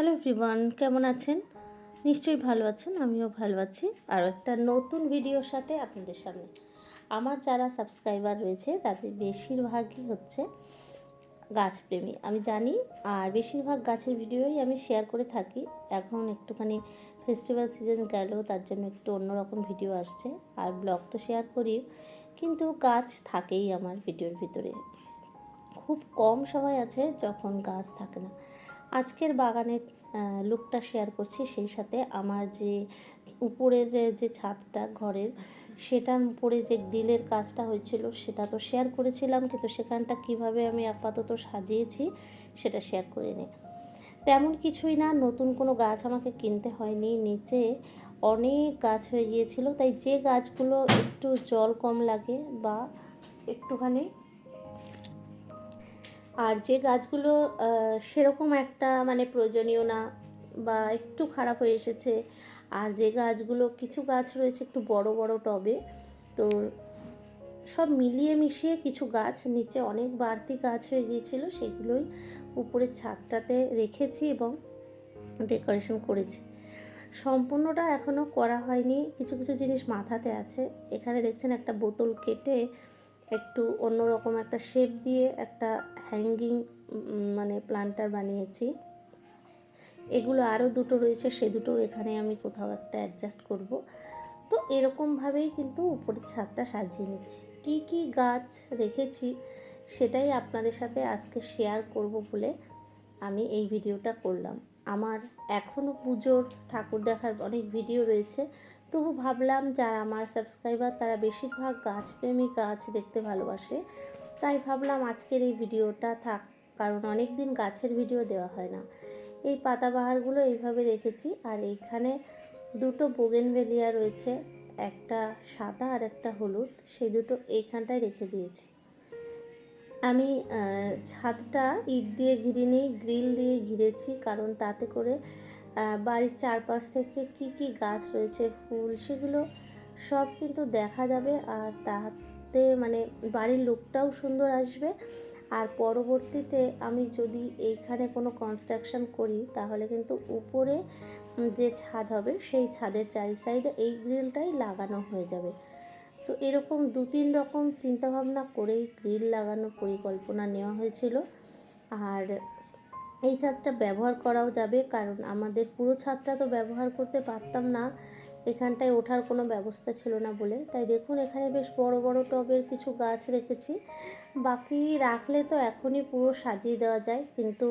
Hello everyone, কেমন আছেন? নিশ্চয়ই ভালো আছেন, আমিও ভালো আছি। আর একটা নতুন ভিডিওর সাথে আপনাদের সামনে। আমার যারা সাবস্ক্রাইবার রয়েছে তাদের বেশিরভাগই হচ্ছে গাছপ্রেমী, আমি জানি। আর বেশিরভাগ গাছের ভিডিওই আমি শেয়ার করে থাকি। এখন একটুখানি ফেস্টিভ্যাল সিজন গেল, তার জন্য একটু অন্যরকম ভিডিও আসছে। আর ব্লগ তো শেয়ার করি, কিন্তু গাছ থাকেই আমার ভিডিওর ভিতরে। খুব কম সময় আছে যখন গাছ থাকে না। আজকের বাগানের লুকটা শেয়ার করছি, সেই সাথে আমার যে উপরের যে ছাদটা ঘরের, সেটার উপরে যে গ্রিলের কাজটা হয়েছিল সেটা তো শেয়ার করেছিলাম, কিন্তু সেখানটা কিভাবে আমি আপাতত সাজিয়েছি সেটা শেয়ার করে নিই। তেমন কিছুই না, নতুন কোনো গাছ আমাকে কিনতে হয়নি। নিচে অনেক গাছ হয়ে গিয়েছিল, তাই যে গাছগুলো একটু জল কম লাগে বা একটুখানি, আর যে গাছগুলো সেরকম একটা মানে প্রয়োজনীয় না বা একটু খারাপ হয়ে এসেছে, আর যে গাছগুলো, কিছু গাছ রয়েছে একটু বড় বড় টবে, তো সব মিলিয়ে মিশিয়ে কিছু গাছ নিচে অনেক বাড়তি গাছ হয়ে গিয়েছিল, সেগুলোই উপরের ছাদটাতে রেখেছি এবং ডেকোরেশন করেছি। সম্পূর্ণটা এখনও করা হয়নি, কিছু কিছু জিনিস মাথাতে আছে। এখানে দেখছেন একটা বোতল কেটে একটু অন্যরকম একটা শেপ দিয়ে একটা হ্যাঙ্গিং মানে প্লান্টার বানিয়েছি। এগুলো আরও দুটো রয়েছে, সে দুটো এখানে আমি কোথাও একটা অ্যাডজাস্ট করব। তো এরকমভাবেই কিন্তু উপরের ছাদটা সাজিয়ে নিচ্ছি। কি কি গাছ রেখেছি সেটাই আপনাদের সাথে আজকে শেয়ার করব বলে আমি এই ভিডিওটা করলাম। আমার এখনও পুজোর ঠাকুর দেখার অনেক ভিডিও রয়েছে, তবু ভাবলাম যারা আমার সাবস্ক্রাইবার তারা বেশিরভাগ গাছপ্রেমী, গাছ দেখতে ভালোবাসে, তাই ভাবলাম আজকের এই ভিডিওটা থাক, কারণ অনেক দিন গাছের ভিডিও দেওয়া হয় না। এই পাতাবাহারগুলো এইভাবে রেখেছি। আর এইখানে দুটো বোগেনভেলিয়া রয়েছে, একটা সাদা আর একটা হলুদ, সেই দুটো এইখানটায় রেখে দিয়েছি। আমি ছাদটা ইট দিয়ে ঘিরিনি, গ্রিল দিয়ে ঘিরেছি, কারণ তাতে করে বাড়ির চারপাশ থেকে কি কি গাছ রয়েছে, ফুল, সেগুলো সব কিন্তু দেখা যাবে। আর তাতে মানে বাড়ির লুকটাও সুন্দর আসবে। আর পরবর্তীতে আমি যদি এইখানে কোনো কনস্ট্রাকশন করি, তাহলে কিন্তু উপরে যে ছাদ হবে সেই ছাদের চারি সাইডে এই গ্রিলটাই লাগানো হয়ে যাবে। তো এরকম 2-3 রকম চিন্তাভাবনা করেই গ্রিল লাগানোর পরিকল্পনা নেওয়া হয়েছিল। আর এই ছাদটা ব্যবহার করাও যাবে, কারণ আমাদের পুরো ছাদটা তো ব্যবহার করতে পারতাম না, এখানটায় ওঠার কোনো ব্যবস্থা ছিল না বলে। তাই দেখুন এখানে বেশ বড় বড় টবের কিছু গাছ রেখেছি। বাকি রাখলে তো এখনই পুরো সাজিয়ে দেওয়া যায়, কিন্তু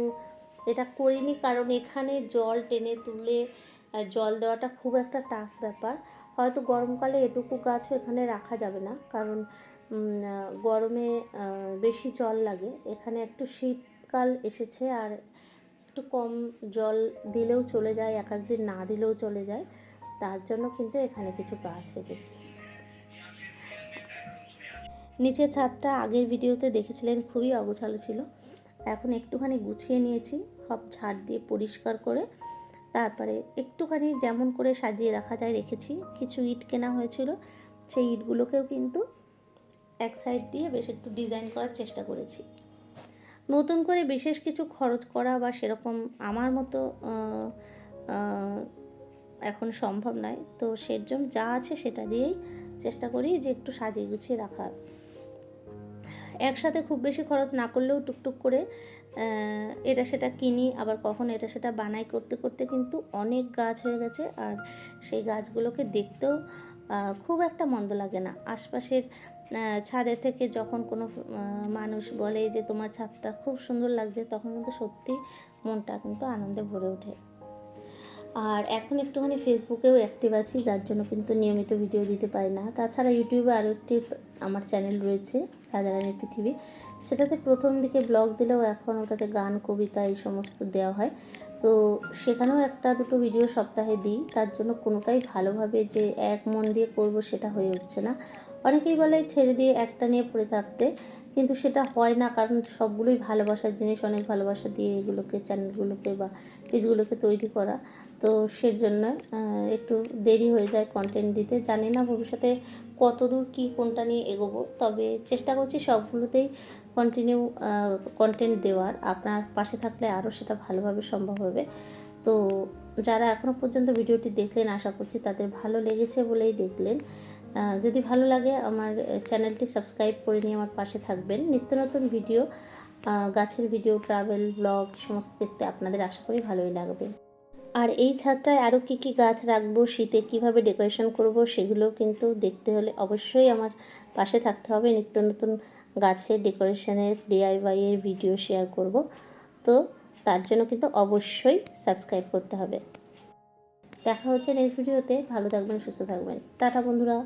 এটা করিনি, কারণ এখানে জল টেনে তুলে জল দেওয়াটা খুব একটা টাফ ব্যাপার। হয়তো গরমকালে এটুকু গাছও এখানে রাখা যাবে না, কারণ গরমে বেশি জল লাগে। এখানে একটু শীতকাল এসেছে, আর একটু কম জল দিলেও চলে যায়, এক একদিন না দিলেও চলে যায়, তার জন্য কিন্তু এখানে কিছু গাছ রেখেছি। নিচের ছাদটা আগের ভিডিওতে দেখেছিলেন খুবই অগোছালো ছিল, এখন একটুখানি গুছিয়ে নিয়েছি, সব ঝাড় দিয়ে পরিষ্কার করে তারপরে একটুখানি যেমন করে সাজিয়ে রাখা যায় রেখেছি। কিছু ইট কেনা হয়েছিল, সেই ইটগুলোকেও কিন্তু এক সাইড দিয়ে বেশ একটু ডিজাইন করার চেষ্টা করেছি। নতুন করে বিশেষ কিছু খরচ করা বা সেরকম আমার মতো এখন সম্ভব নয়, তো সেজন্য যা আছে সেটা দিয়েই চেষ্টা করি যে একটু সাজিয়ে গুছিয়ে রাখার। একসাথে খুব বেশি খরচ না করলেও টুকটুক করে এটা সেটা কিনি, আবার কখন এটা সেটা বানাই করতে করতে কিন্তু অনেক গাছ হয়ে গেছে। আর সেই গাছগুলোকে দেখতেও খুব একটা মন্দ লাগে না। আশপাশের ছাদে থেকে যখন কোনো মানুষ বলে যে তোমার ছাদটা খুব সুন্দর লাগছে, তখন কিন্তু সত্যি মনটা কিন্তু আনন্দে ভরে ওঠে। আর এখন একটুখানি ফেসবুকেও অ্যাক্টিভ আছি, যার জন্য কিন্তু নিয়মিত ভিডিও দিতে পারি না। তাছাড়া ইউটিউবে আরও একটি আমার চ্যানেল রয়েছে, রাজারানীর পৃথিবী, সেটাতে প্রথম দিকে ব্লগ দিলেও এখন ওটাতে গান, কবিতা এই সমস্ত দেওয়া হয়। তো সেখানেও একটা দুটো ভিডিও সপ্তাহে দিই, তার জন্য কোনোটাই ভালোভাবে যে এক মন দিয়ে করব সেটা হয়ে উঠছে না। অনেকেই বলে ছেড়ে দিয়ে একটা নিয়ে পড়ে থাকতে, কিন্তু সেটা হয় না, কারণ সবগুলোই ভালোবাসার জিনিস, অনেক ভালোবাসা দিয়ে এগুলোকে, চ্যানেলগুলোকে বা পেজগুলোকে তৈরি করা। তো সের জন্য একটু দেরি হয়ে যায় কন্টেন্ট দিতে। জানি না ভবিষ্যতে কত দূর কী কোনটা নিয়ে এগোবো, তবে চেষ্টা করছি সবগুলোতেই কন্টিনিউ কন্টেন্ট দেওয়ার। আপনার পাশে থাকলে আরও সেটা ভালোভাবে সম্ভব হবে। তো তো যারা এখনও পর্যন্ত ভিডিওটি দেখলেন, আশা করছি তাদের ভালো লেগেছে বলেই দেখলেন। যদি ভালো লাগে আমার চ্যানেলটি সাবস্ক্রাইব করে নিয়ে আমার পাশে থাকবেন। নিত্য নতুন ভিডিও, গাছের ভিডিও, ট্রাভেল ব্লগ সমস্ত দেখতে আপনাদের আশা করি ভালোই লাগবে। আর এই ছাদটায় আরও কী কী গাছ রাখবো, শীতে কীভাবে ডেকোরেশন করব, সেগুলো কিন্তু দেখতে হলে অবশ্যই আমার পাশে থাকতে হবে। নিত্য নতুন গাছের ডেকোরেশনের DIY এর ভিডিও শেয়ার করব, তো তার জন্য কিন্তু অবশ্যই সাবস্ক্রাইব করতে হবে। দেখা হচ্ছে নেক্সট ভিডিওতে। ভালো থাকবেন, সুস্থ থাকবেন। টাটা বন্ধুরা।